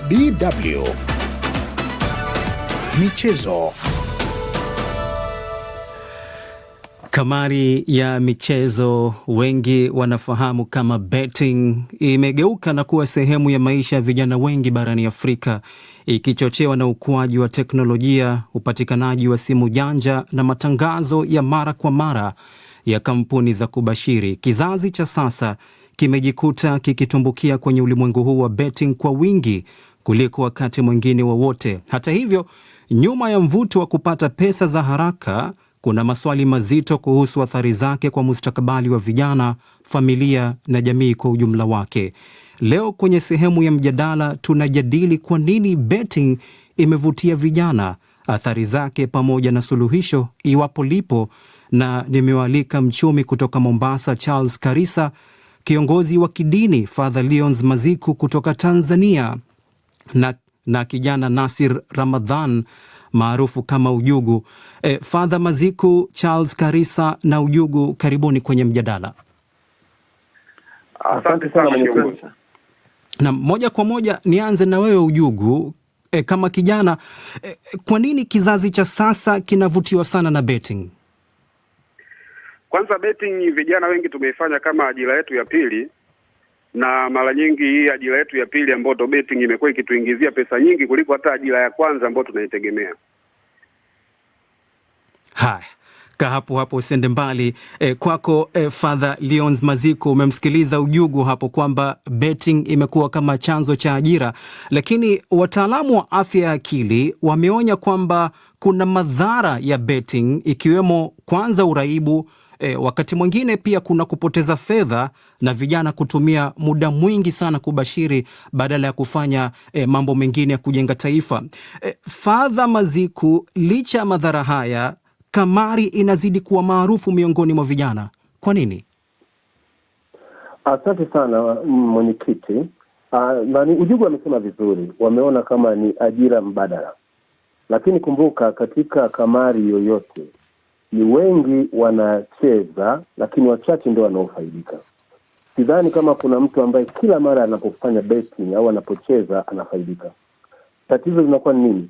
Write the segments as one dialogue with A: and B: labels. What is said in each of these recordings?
A: DW Michezo.
B: Kamari ya michezo, wengi wanafahamu kama betting, imegeuka na kuwa sehemu ya maisha ya vijana wengi barani Afrika, ikichochewa na ukuaji wa teknolojia, upatikanaji wa simu janja na matangazo ya mara kwa mara ya kampuni za kubashiri. Kizazi cha sasa kimejikuta kikitumbukia kwenye ulimwengu huu wa betting kwa wingi kuliko wakati mwingine wowote. Hata hivyo, nyuma ya mvuto wa kupata pesa za haraka, kuna maswali mazito kuhusu athari zake kwa mustakabali wa vijana, familia na jamii kwa ujumla wake. Leo kwenye sehemu ya mjadala tunajadili kwa nini betting imevutia vijana, athari zake pamoja na suluhisho iwapo lipo, na nimewaalika mchumi kutoka Mombasa Charles Karisa, kiongozi wa kidini Father Leons Maziku kutoka Tanzania na kijana Nasir Ramadhan maarufu kama Ujugu. Father Maziku, Charles Karisa na Ujugu, karibuni kwenye mjadala.
C: Asante sana.
B: Na moja kwa moja nianze na wewe Ujugu. Kama kijana, kwa nini kizazi cha sasa kinavutiwa sana na betting?
C: Kwanza, betting vijana wengi tumeifanya kama ajira yetu ya pili, na mara nyingi hii ajira yetu ya pili ambayo ndo betting imekuwa ikituingizia pesa nyingi kuliko hata ajira ya kwanza ambayo tunaitegemea.
B: Haya, ka hapo usende mbali. Kwako Father Leons Maziku, umemsikiliza Ujugu hapo kwamba betting imekuwa kama chanzo cha ajira, lakini wataalamu wa afya ya akili wameonya kwamba kuna madhara ya betting, ikiwemo kwanza uraibu, wakati mwingine pia kuna kupoteza fedha na vijana kutumia muda mwingi sana kubashiri badala ya kufanya mambo mengine ya kujenga taifa. Father Maziku, licha ya madhara haya, kamari inazidi kuwa maarufu miongoni mwa vijana. Kwa nini?
D: Asante sana mwenyekiti. Ujugu amesema vizuri, wameona kama ni ajira mbadala. Lakini kumbuka, katika kamari yoyote ni wengi wanacheza, lakini wachache ndio wanaofaidika. Sidhani kama kuna mtu ambaye kila mara anapofanya betting au anapocheza anafaidika. Tatizo linakuwa ni nini?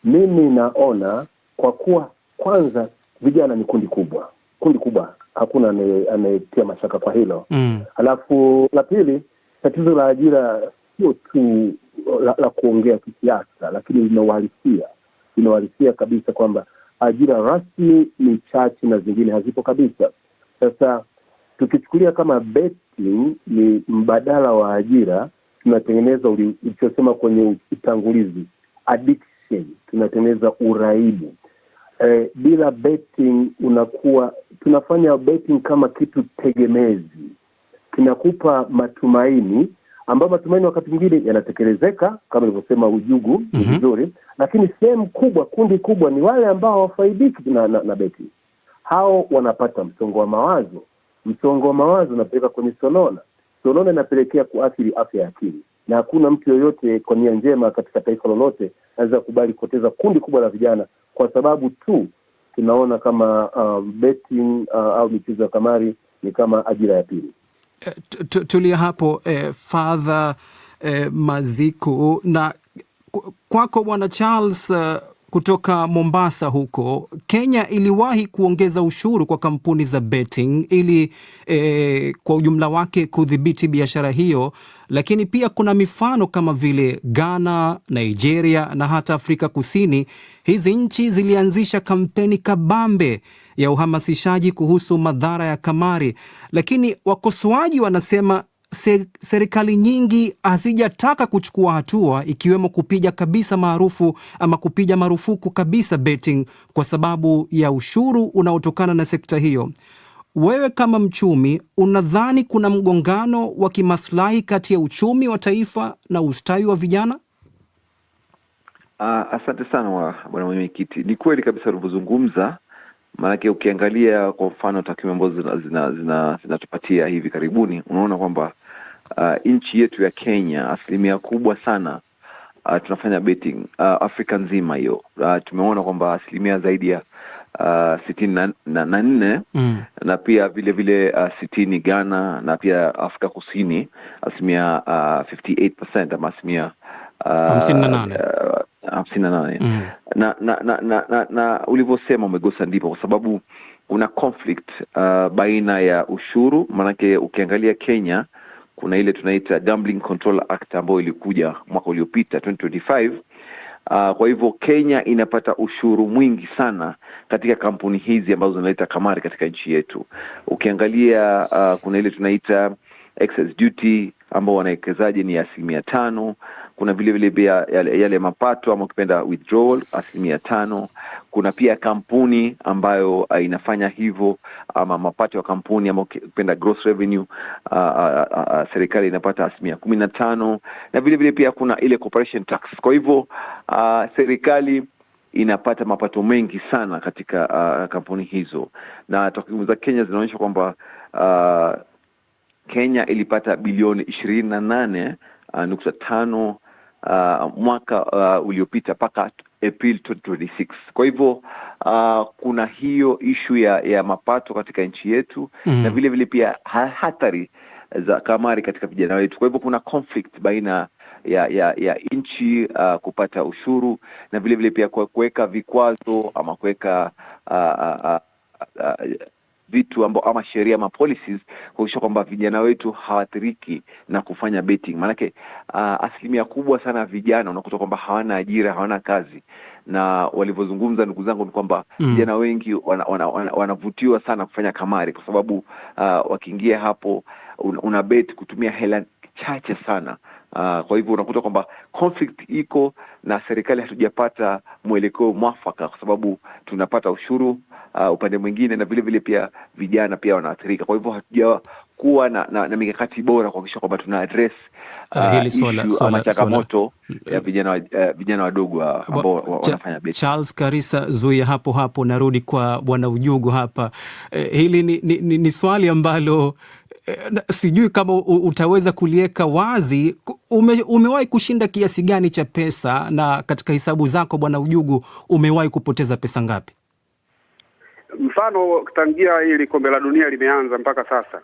D: Mimi naona kwa kuwa kwanza vijana ni kundi kubwa, hakuna anayetia mashaka kwa hilo. Alafu la pili, tatizo la ajira sio tu la kuongea kisiasa, lakini linauhalisia kabisa kwamba ajira rasmi ni chache na zingine hazipo kabisa. Sasa tukichukulia kama betting ni mbadala wa ajira, tunatengeneza ulichosema kwenye utangulizi, addiction, tunatengeneza uraibu. Bila betting tunafanya betting kama kitu tegemezi, kinakupa matumaini, ambayo matumaini wakati mwingine yanatekelezeka kama nilivyosema Ujugu ni vizuri, lakini kundi kubwa ni wale ambao hawafaidiki na betting. Hao wanapata msongo wa mawazo unapeleka kwenye sonona inapelekea kuathiri afya ya akili, na hakuna mtu yoyote kwa nia njema katika taifa lolote anaweza kubali kupoteza kundi kubwa la vijana kwa sababu tu tunaona kama betting au michezo ya kamari ni kama ajira ya pili.
B: Tulia hapo Father Maziku, na kwako Bwana Charles, kutoka Mombasa huko Kenya iliwahi kuongeza ushuru kwa kampuni za betting ili kwa ujumla wake kudhibiti biashara hiyo, lakini pia kuna mifano kama vile Ghana, Nigeria na hata Afrika Kusini. Hizi nchi zilianzisha kampeni kabambe ya uhamasishaji kuhusu madhara ya kamari, lakini wakosoaji wanasema serikali nyingi hazijataka kuchukua hatua, ikiwemo kupiga marufuku kabisa betting kwa sababu ya ushuru unaotokana na sekta hiyo. Wewe kama mchumi, unadhani kuna mgongano wa kimaslahi kati ya uchumi wa taifa na ustawi wa vijana?
E: Asante sana bwana mwenyekiti. Ni kweli kabisa ulivyozungumza, maanake ukiangalia kwa mfano takwimu ambazo zinatupatia hivi karibuni, unaona kwamba nchi yetu ya Kenya asilimia kubwa sana tunafanya betting. Afrika nzima hiyo tumeona kwamba asilimia zaidi ya 64 na pia vile 60 Ghana na pia Afrika Kusini asilimia 58% ama asilimia 58. Na ulivyosema umegusa ndipo, kwa sababu kuna conflict baina ya ushuru. Manake ukiangalia Kenya kuna ile tunaita Gambling Control Act ambayo ilikuja mwaka uliopita 2025. Kwa hivyo Kenya inapata ushuru mwingi sana katika kampuni hizi ambazo zinaleta kamari katika nchi yetu. Ukiangalia kuna ile tunaita excess duty ambao wanawekezaji ni 5%. Kuna vile vile pia yale mapato ama ukipenda withdrawal 5%. Kuna pia kampuni ambayo inafanya hivyo, ama mapato ya kampuni ama ukipenda gross revenue, serikali inapata 15%. Na vile vile pia kuna ile corporation tax. Kwa hivyo serikali inapata mapato mengi sana katika kampuni hizo, na takwimu za Kenya zinaonyesha kwamba Kenya ilipata bilioni 28.5 mwaka uliopita mpaka April 2026. Kwa hivyo kuna hiyo issue ya mapato katika nchi yetu, na vile vile pia hatari za kamari katika vijana wetu. Kwa hivyo kuna conflict baina ya nchi kupata ushuru, na vile vile pia kuweka vikwazo ama kuweka vitu ama sheria ama policies kuhakikisha kwamba vijana wetu hawaathiriki na kufanya betting. Maanake asilimia kubwa sana vijana unakuta kwamba hawana ajira, hawana kazi, na walivyozungumza ndugu zangu ni kwamba vijana wengi wanavutiwa sana kufanya kamari, kwa sababu wakiingia hapo una bet kutumia hela chache sana. Kwa hivyo unakuta kwamba conflict iko, na serikali hatujapata mwelekeo mwafaka, kwa sababu tunapata ushuru upande mwingine, na vile vile pia vijana pia wanaathirika. Kwa hivyo hatujakuwa na mikakati bora kuhakikisha kwamba tuna address
B: hili swala
E: changamoto ya vijana wadogo ambao wanafanya betting.
B: Charles Karisa, zuia hapo, narudi kwa Bwana Ujugu hapa. Hili ni swali ambalo sijui kama utaweza kuliweka wazi. Umewahi kushinda kiasi gani cha pesa, na katika hesabu zako Bwana Ujugu umewahi kupoteza pesa ngapi?
C: Mfano, tangia hili kombe la dunia limeanza mpaka sasa,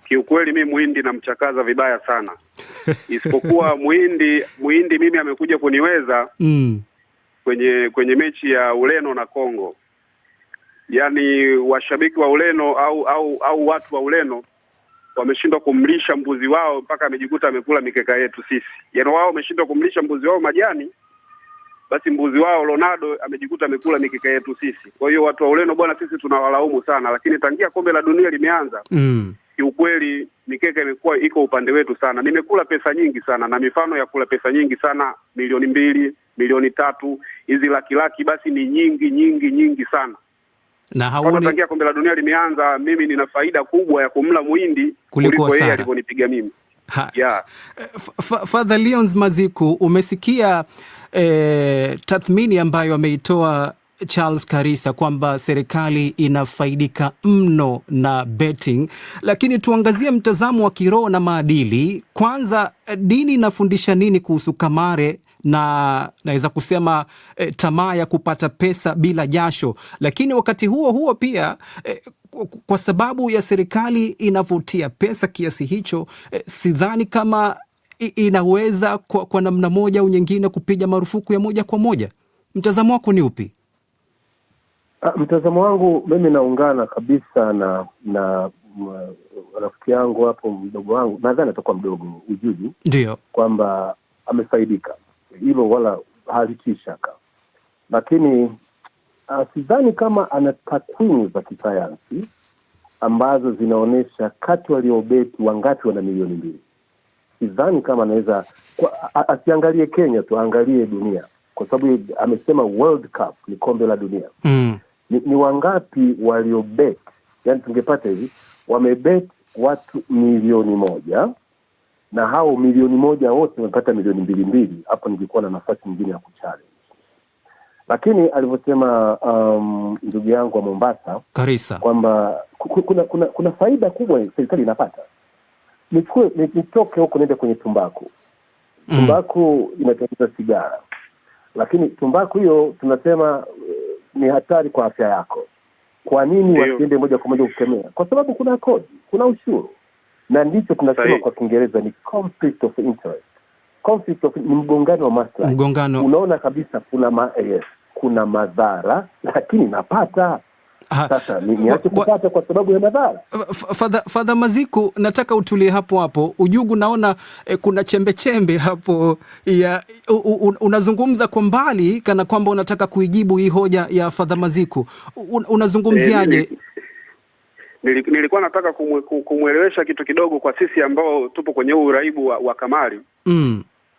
C: kiukweli mimi muhindi namchakaza vibaya sana. Isipokuwa muhindi mimi amekuja kuniweza kwenye mechi ya Ureno na Kongo. Yaani washabiki wa Ureno au watu wa Ureno wameshindwa kumlisha mbuzi wao mpaka amejikuta amekula mikeka yetu sisi. Yaani wao wameshindwa kumlisha mbuzi wao majani, basi mbuzi wao Ronaldo amejikuta amekula mikeka yetu sisi. Kwa hiyo watu wa Ureno bwana, sisi tunawalaumu sana, lakini tangia kombe la dunia limeanza kiukweli mikeka imekuwa iko upande wetu sana. Nimekula pesa nyingi sana, na mifano ya kula pesa nyingi sana, 2 milioni, 3 milioni, hizi laki basi ni nyingi sana. Na haoni tangia kombe la dunia limeanza mimi nina faida kubwa ya kumla muhindi kuliko yeye alivyonipiga mimi.
B: Father Leons Maziku, umesikia tathmini ambayo ameitoa Charles Karisa kwamba serikali inafaidika mno na betting, lakini tuangazie mtazamo wa kiroho na maadili. Kwanza, dini inafundisha nini kuhusu kamare na naweza kusema tamaa ya kupata pesa bila jasho? Lakini wakati huo pia kwa sababu ya serikali inavutia pesa kiasi hicho, sidhani kama inaweza kwa namna moja au nyingine kupiga marufuku ya moja kwa moja. Mtazamo wako ni upi?
D: Mtazamo wangu mimi naungana kabisa na rafiki yangu hapo, mdogo wangu, nadhani atakuwa mdogo Ujuju,
B: ndio
D: kwamba amefaidika, hilo wala halitii shaka, lakini sidhani kama ana takwimu za kisayansi ambazo zinaonesha kati waliobeti wangapi wana milioni 2. Sidhani kama anaweza, asiangalie Kenya tu, angalie dunia, kwa sababu amesema World Cup ni kombe la dunia. Ni wangapi waliobet? Yani tungepata hivi, wamebet watu milioni 1, na hao milioni 1 wote wamepata milioni 2. Hapo ningekuwa na nafasi nyingine ya kuchallenge. Lakini alivyosema ndugu yangu wa Mombasa
B: Karisa
D: kwamba kuna faida kubwa serikali inapata. Nitoke huko niende kwenye tumbaku. Tumbaku inatengeneza sigara, lakini tumbaku hiyo tunasema ni hatari kwa afya yako. Kwa nini wasiende moja kwa moja kukemea? Kwa sababu kuna kodi, kuna ushuru, na ndicho tunasema kwa Kiingereza ni conflict of interest. conflict of, ni mgongano wa maslahi. Unaona kabisa kuna madhara lakini napata. Sasa niache kupata kwa sababu ya madhara.
B: Father Maziku, nataka utulie hapo. Ujugu naona kuna chembe hapo ya unazungumza kwa mbali kana kwamba unataka kuijibu hii hoja ya Father Maziku. Unazungumziaje?
C: Nilikuwa nataka kumwelewesha kitu kidogo kwa sisi ambao tupo kwenye uraibu wa kamari.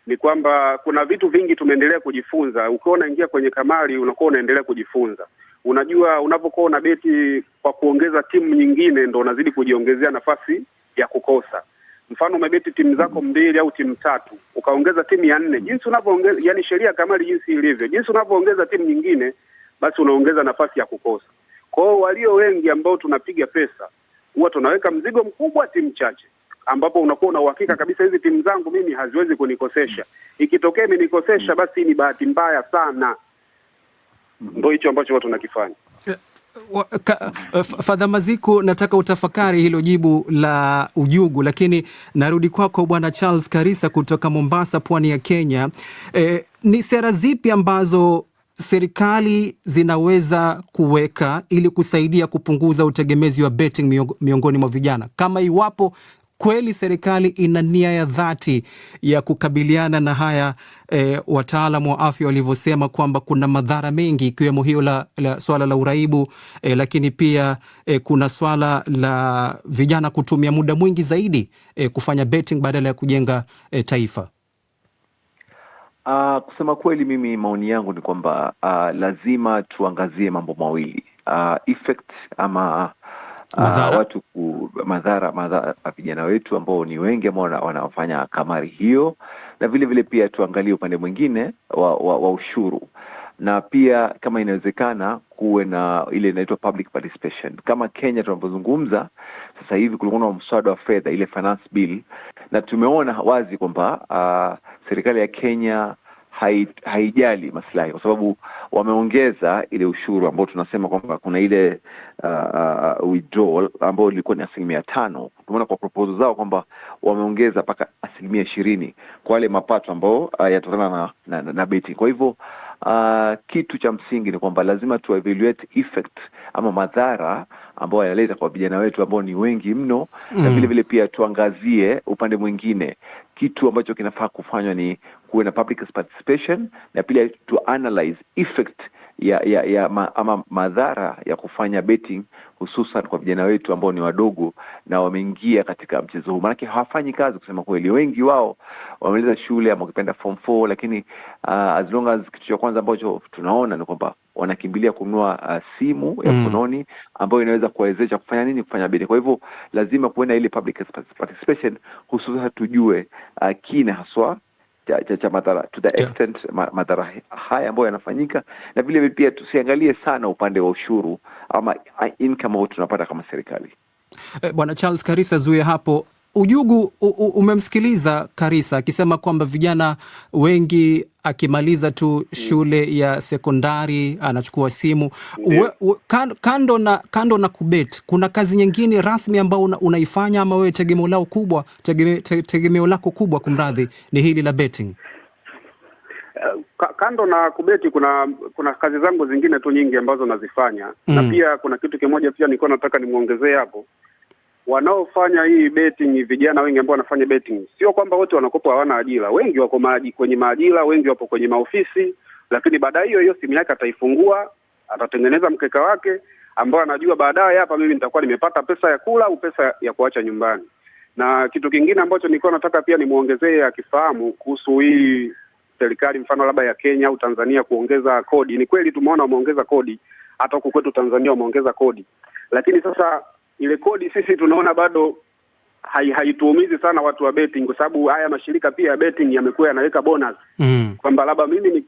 C: Ni kwamba kuna vitu vingi tumeendelea kujifunza. Ukiwa unaingia kwenye kamari unakuwa unaendelea kujifunza. Unajua unapokuwa una beti kwa kuongeza timu nyingine ndo unazidi kujiongezea nafasi ya kukosa. Mfano umebeti timu zako 2 au timu 3, ukaongeza timu ya 4. Jinsi unavyoongeza, yani sheria kamari jinsi ilivyo, jinsi unavyoongeza timu nyingine basi unaongeza nafasi ya kukosa. Kwa hiyo walio wengi ambao tunapiga pesa huwa tunaweka mzigo mkubwa timu chache, ambapo unakuwa una uhakika kabisa hizi timu zangu mimi haziwezi kunikosesha. Ikitokea imenikosesha basi ni bahati mbaya sana. Ndio hicho ambacho watu tunakifanya.
B: Father Maziku, nataka utafakari hilo jibu la Ujugu, lakini narudi kwako Bwana Charles Karisa kutoka Mombasa, pwani ya Kenya. Ni sera zipi ambazo serikali zinaweza kuweka ili kusaidia kupunguza utegemezi wa betting miongoni mwa vijana, kama iwapo kweli serikali ina nia ya dhati ya kukabiliana na haya wataalamu wa afya walivyosema kwamba kuna madhara mengi, ikiwemo hiyo la swala la uraibu, lakini pia kuna swala la vijana kutumia muda mwingi zaidi kufanya betting badala ya kujenga taifa?
E: Kusema kweli, mimi maoni yangu ni kwamba lazima tuangazie mambo mawili, effect ama madhara vijana wetu ambao ni wengi ambao wanafanya kamari hiyo, na vile vile pia tuangalie upande mwingine wa ushuru, na pia kama inawezekana kuwe na ile inaitwa public participation. Kama Kenya tunapozungumza sasa hivi kulikuwa na mswada wa fedha, ile finance bill, na tumeona wazi kwamba serikali ya Kenya haijali maslahi, kwa sababu wameongeza ile ushuru ambao tunasema kwamba kuna ile withdrawal ambao ilikuwa ni 5%. Tumeona kwa proposal zao kwamba wameongeza mpaka 20% kwa wale mapato ambao yatokana na betting. Kwa hivyo kitu cha msingi ni kwamba lazima tu evaluate effect ama madhara ambao yanaleta kwa vijana wetu ambao ni wengi mno, na vile vile pia tuangazie upande mwingine. Kitu ambacho kinafaa kufanywa ni kuwe na public participation, na pia to analyze effect ama madhara ya kufanya betting, hususan kwa vijana wetu ambao ni wadogo na wameingia katika mchezo huu. Maana hawafanyi kazi kusema kweli, wengi wao wamaliza shule ama ukipenda form 4, lakini as long as kitu cha kwanza ambacho tunaona ni kwamba wanakimbilia kununua simu ya mkononi ambayo inaweza kuwawezesha kufanya nini? Kufanya betting. Kwa hivyo lazima kuwe na ile public participation, hususan tujue kina haswa cha madhara, to the extent madhara haya ambayo yanafanyika, na vile vile pia tusiangalie sana upande wa ushuru ama income ambao tunapata kama serikali.
B: Bwana Charles Karisa, zuia hapo. Ujugu, umemsikiliza Karisa akisema kwamba vijana wengi akimaliza tu shule ya sekondari anachukua simu. Kando na kubet, kuna kazi nyingine rasmi ambao unaifanya, ama wewe tegemeo lako kubwa kumradhi ni hili la betting?
C: Kando na kubeti kuna kazi zangu zingine tu nyingi ambazo nazifanya. Na pia kuna kitu kimoja pia nilikuwa nataka nimuongezee hapo. Wanaofanya hii betting, vijana wengi ambao wanafanya betting, sio kwamba wote wanakopa hawana ajira. Wengi wako kwenye maajira, wengi wapo kwenye maofisi, lakini baadaye hiyo simu yake ataifungua, atatengeneza mkeka wake ambao anajua baadaye hapa mimi nitakuwa nimepata pesa ya kula au pesa ya kuacha nyumbani. Na kitu kingine ambacho nilikuwa nataka pia nimuongezee akifahamu kuhusu hii serikali, mfano labda ya Kenya au Tanzania kuongeza kodi. Ni kweli tumeona wameongeza kodi, hata huko kwetu Tanzania wameongeza kodi. Lakini sasa ile kodi sisi tunaona bado haituumizi sana watu wa betting, kwa sababu haya mashirika pia ya betting yamekuwa yanaweka bonus. Kwamba labda mimi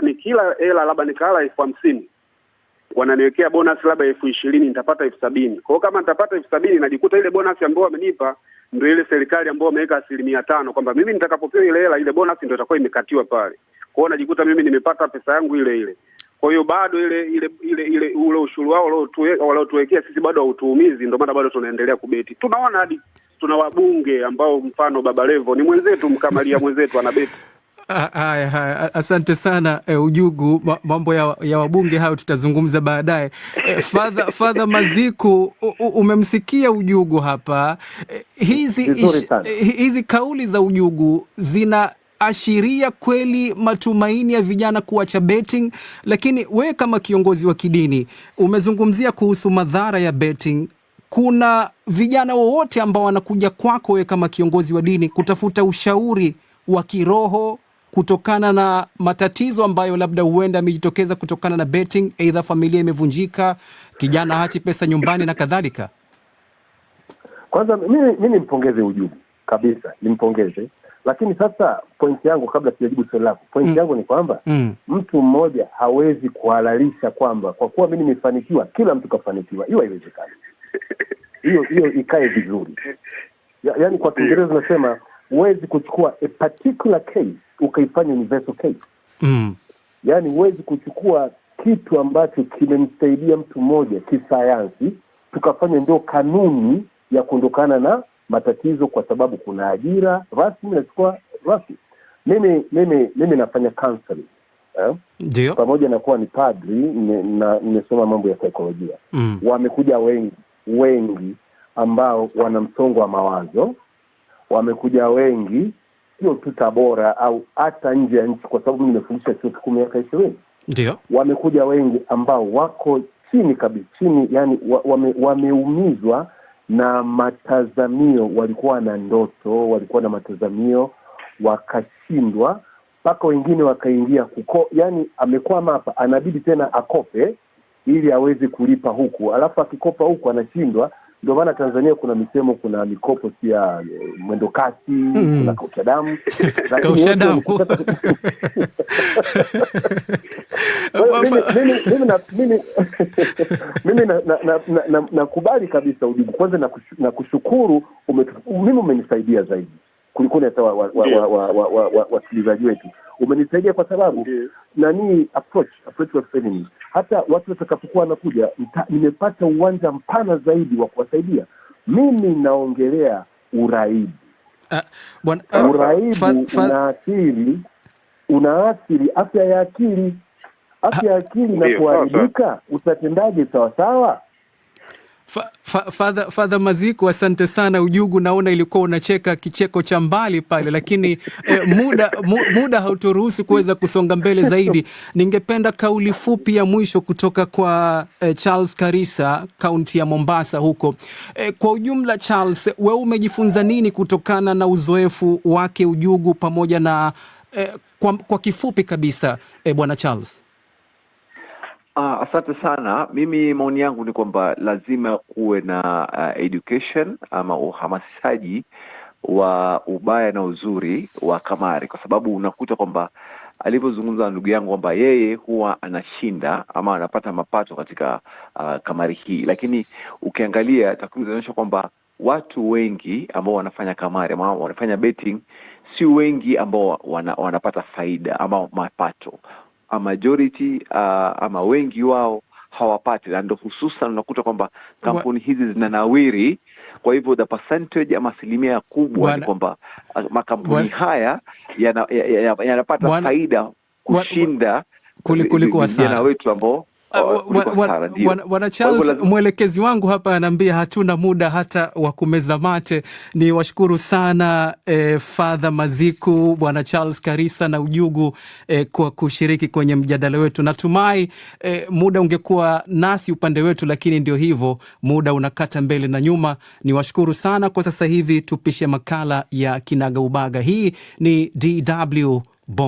C: nikila hela labda nikala 50,000, wananiwekea bonus labda 20,000, nitapata 70,000. Kwa hiyo kama nitapata 70,000 najikuta ile bonus ambayo wamenipa ndio ile serikali ambayo wameweka 5%, kwamba mimi nitakapopewa ile hela ile bonus ndio itakuwa imekatiwa pale. Kwa hiyo najikuta mimi nimepata pesa yangu ile ile. Kwa hiyo bado ile ule ushuru wao waliotuwekea sisi bado hautuumizi, ndio maana bado tunaendelea kubeti. Tunaona hadi tuna wabunge ambao mfano Baba Levo ni mwenzetu, Mkamalia mwenzetu anabeti.
B: Haya, asante sana Ujugu. Mambo ya wabunge hayo tutazungumza baadaye. Father Maziku, umemsikia Ujugu hapa. Hizi kauli za Ujugu zinaashiria kweli matumaini ya vijana kuacha betting, lakini wewe kama kiongozi wa kidini umezungumzia kuhusu madhara ya betting. Kuna vijana wowote ambao wanakuja kwako wewe kama kiongozi wa dini kutafuta ushauri wa kiroho kutokana na matatizo ambayo labda huenda yamejitokeza kutokana na betting, aidha familia imevunjika, kijana hachi pesa nyumbani na kadhalika?
D: Kwanza mimi nimpongeze Ujugu kabisa, nimpongeze. Lakini sasa pointi yangu, kabla sijajibu swali lako, pointi yangu ni kwamba mtu mmoja hawezi kuhalalisha kwamba kwa kuwa mimi nimefanikiwa kila mtu kafanikiwa. Hiyo haiwezekani. Hiyo ikae vizuri. Yaani kwa Kiingereza tunasema huwezi kuchukua a particular case ukaifanya universal case. Yaani huwezi kuchukua kitu ambacho kimemsaidia mtu mmoja kisayansi tukafanya ndio kanuni ya kuondokana na matatizo, kwa sababu kuna ajira rasmi na sikuwa rasmi. Mimi nafanya counseling.
B: Ndio.
D: Pamoja na kuwa ni padri, nimesoma mambo ya saikolojia. Wamekuja wengi ambao wana msongo wa mawazo. Wamekuja wengi sio tu Tabora au hata nje ya nchi, kwa sababu mimi nimefundisha chuo kikuu miaka 20.
B: Ndio.
D: Wamekuja wengi ambao wako chini kabisa, chini, yani wameumizwa na matazamio. Walikuwa na ndoto, walikuwa na matazamio, wakashindwa, mpaka wengine wakaingia yani amekwama hapa, anabidi tena akope ili aweze kulipa huku, alafu akikopa huku anashindwa. Ndio maana Tanzania kuna misemo, kuna mikopo ya mwendo kasi, kuna kausha damu. Mimi nakubali kabisa Ujugu. Kwanza na kushukuru, mimi umenisaidia zaidi kuliko hata wasikilizaji wetu. Umenisaidia kwa sababu nani approach wa feminine. Hata watu watakapokuwa wanakuja, nimepata uwanja mpana zaidi wa kuwasaidia. Mimi naongelea uraibu. Uraibu unaathiri afya ya akili. Afya ya akili na kuharibika, utatendaje sawasawa?
B: Father Maziku, asante sana. Ujugu, naona ilikuwa unacheka kicheko cha mbali pale, lakini muda hauturuhusu kuweza kusonga mbele zaidi. Ningependa kauli fupi ya mwisho kutoka kwa Charles Karisa, kaunti ya Mombasa huko. Kwa ujumla Charles, wewe umejifunza nini kutokana na uzoefu wake Ujugu pamoja na kwa kifupi kabisa Bwana Charles?
E: Asante sana. Mimi maoni yangu ni kwamba lazima kuwe na education ama uhamasishaji wa ubaya na uzuri wa kamari, kwa sababu unakuta kwamba alivyozungumza na ndugu yangu kwamba yeye huwa anashinda ama anapata mapato katika kamari hii, lakini ukiangalia takwimu zinaonyesha kwamba watu wengi ambao wanafanya kamari ama wanafanya betting si wengi ambao wanapata faida ama mapato. A majority ama wengi wao hawapati, na ndio hususan unakuta kwamba kampuni hizi zinanawiri. Kwa hivyo the percentage ama asilimia kubwa ni kwamba makampuni haya yanapata faida kushinda
B: kuliko
E: vijana wetu ambao
B: Bwana Charles, mwelekezi wangu hapa anaambia hatuna muda hata wa kumeza mate. Ni washukuru sana Father Maziku, Bwana Charles Karisa na Ujugu kwa kushiriki kwenye mjadala wetu. Natumai muda ungekuwa nasi upande wetu, lakini ndio hivyo, muda unakata mbele na nyuma. Ni washukuru sana. Kwa sasa hivi tupishe makala ya Kinagaubaga. Hii ni DW Bonn.